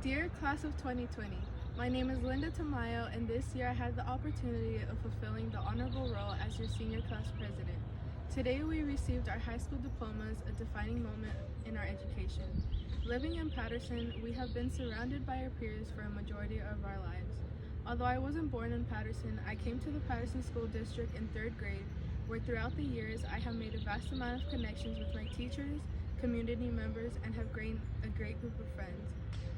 Dear Class of 2020, my name is Tamayo, and this year I had the opportunity of fulfilling the honorable role as your senior class president. Today we received our high school diplomas, a defining moment in our education. Living in Patterson, we have been surrounded by our peers for a majority of our lives. Although I wasn't born in Patterson, I came to the Patterson School District in 3rd grade, where throughout the years I have made a vast amount of connections with my teachers, community members, and have gained a great group of friends.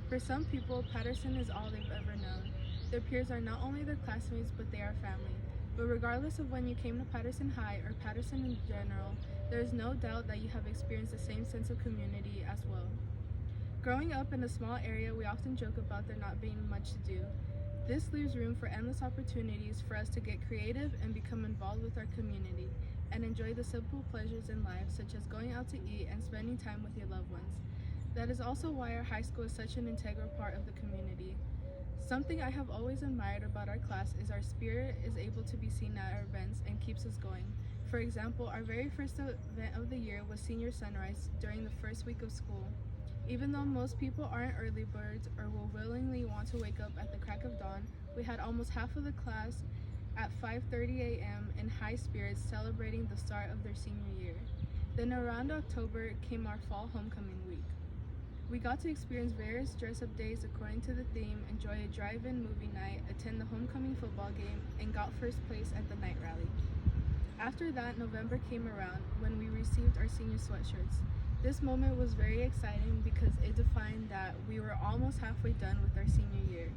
For some people, Patterson is all they've ever known. Their peers are not only their classmates, but they are family. But regardless of when you came to Patterson High or Patterson in general, there is no doubt that you have experienced the same sense of community as well. Growing up in a small area, we often joke about there not being much to do. This leaves room for endless opportunities for us to get creative and become involved with our community and enjoy the simple pleasures in life, such as going out to eat and spending time with your loved ones. That is also why our high school is such an integral part of the community. Something I have always admired about our class is our spirit is able to be seen at our events and keeps us going. For example, our very first event of the year was Senior Sunrise during the first week of school. Even though most people aren't early birds or will willingly want to wake up at the crack of dawn, we had almost half of the class at 5:30 a.m. in high spirits celebrating the start of their senior year. Then around October came our fall homecoming week. We got to experience various dress-up days according to the theme, enjoy a drive-in movie night, attend the homecoming football game, and got first place at the night rally. After that, November came around when we received our senior sweatshirts. This moment was very exciting because it defined that we were almost halfway done with our senior year.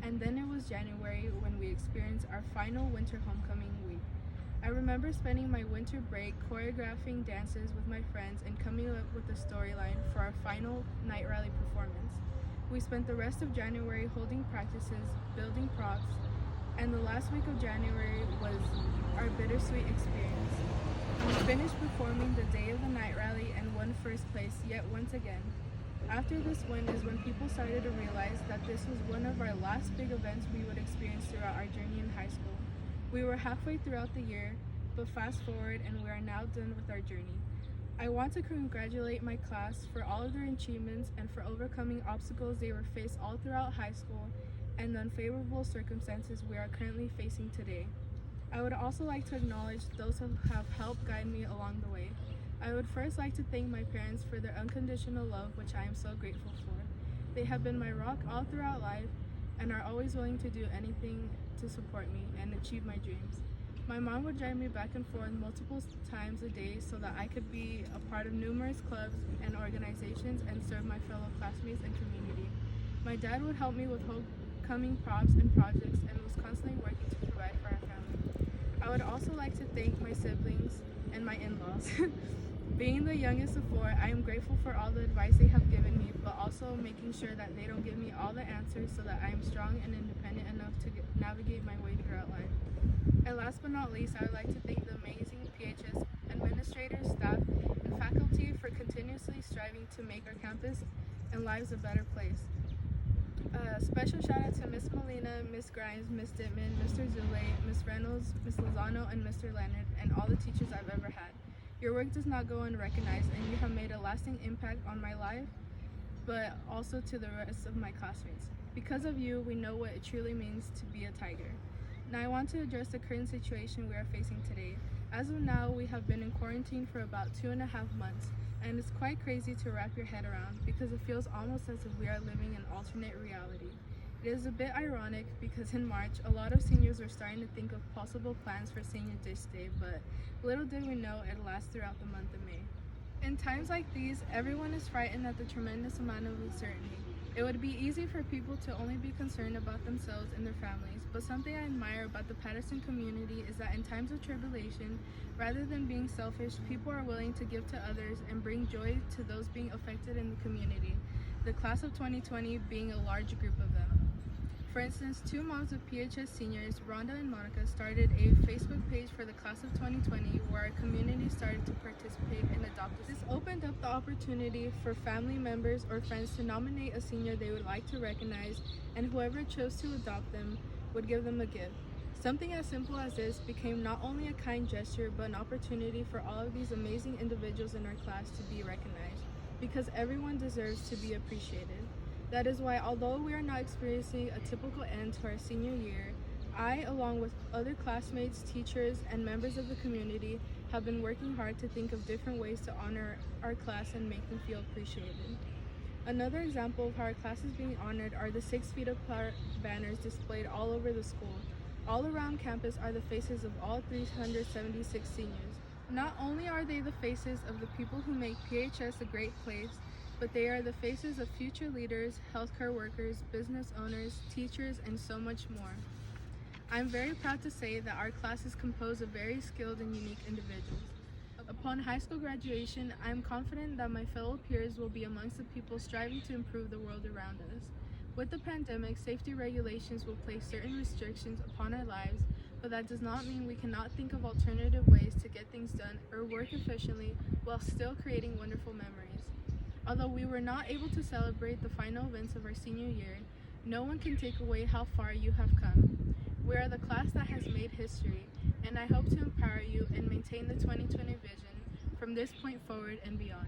And then it was January when we experienced our final winter homecoming week. I remember spending my winter break choreographing dances with my friends and coming up with a storyline for our final night rally performance. We spent the rest of January holding practices, building props, and the last week of January was our bittersweet experience. We finished performing the day of the night rally and won first place yet once again. After this win is when people started to realize that this was one of our last big events we would experience throughout our journey in high school. We were halfway throughout the year, but fast forward and we are now done with our journey. I want to congratulate my class for all of their achievements and for overcoming obstacles they were faced all throughout high school and the unfavorable circumstances we are currently facing today. I would also like to acknowledge those who have helped guide me along the way. I would first like to thank my parents for their unconditional love, which I am so grateful for. They have been my rock all throughout life and are always willing to do anything to support me and achieve my dreams. My mom would drive me back and forth multiple times a day so that I could be a part of numerous clubs and organizations and serve my fellow classmates and community. My dad would help me with homecoming props and projects and was constantly working to provide for our family. I would also like to thank my siblings and my in-laws. Being the youngest of 4, I am grateful for all the advice they have given me, but also making sure that they don't give me all the answers so that I am strong and independent enough to navigate my way throughout life. And last but not least, I would like to thank the amazing PHS administrators, staff, and faculty for continuously striving to make our campus and lives a better place. Special shout out to Miss Molina, Miss Grimes, Miss Dittman, Mr. Zule, Miss Reynolds, Miss Lozano, and Mr. Leonard, and all the teachers I've ever had. Your work does not go unrecognized, and you have made a lasting impact on my life, but also to the rest of my classmates. Because of you, we know what it truly means to be a Tiger. Now I want to address the current situation we are facing today. As of now, we have been in quarantine for about 2.5 months, and it's quite crazy to wrap your head around because it feels almost as if we are living an alternate reality. It is a bit ironic because in March, a lot of seniors are starting to think of possible plans for Senior Dish Day, but little did we know it'd last throughout the month of May. In times like these, everyone is frightened at the tremendous amount of uncertainty. It would be easy for people to only be concerned about themselves and their families, but something I admire about the Patterson community is that in times of tribulation, rather than being selfish, people are willing to give to others and bring joy to those being affected in the community, the class of 2020 being a large group of them. For instance, 2 moms of PHS seniors, Rhonda and Monica, started a Facebook page for the class of 2020 where our community started to participate in adopting. This opened up the opportunity for family members or friends to nominate a senior they would like to recognize, and whoever chose to adopt them would give them a gift. Something as simple as this became not only a kind gesture, but an opportunity for all of these amazing individuals in our class to be recognized, because everyone deserves to be appreciated. That is why, although we are not experiencing a typical end to our senior year, I, along with other classmates, teachers, and members of the community, have been working hard to think of different ways to honor our class and make them feel appreciated. Another example of how our class is being honored are the 6 feet apart banners displayed all over the school. All around campus are the faces of all 376 seniors. Not only are they the faces of the people who make PHS a great place, but they are the faces of future leaders, healthcare workers, business owners, teachers, and so much more. I'm very proud to say that our class is composed of very skilled and unique individuals. Upon high school graduation, I am confident that my fellow peers will be amongst the people striving to improve the world around us. With the pandemic, safety regulations will place certain restrictions upon our lives, but that does not mean we cannot think of alternative ways to get things done or work efficiently while still creating wonderful memories. Although we were not able to celebrate the final events of our senior year, no one can take away how far you have come. We are the class that has made history, and I hope to empower you and maintain the 2020 vision from this point forward and beyond.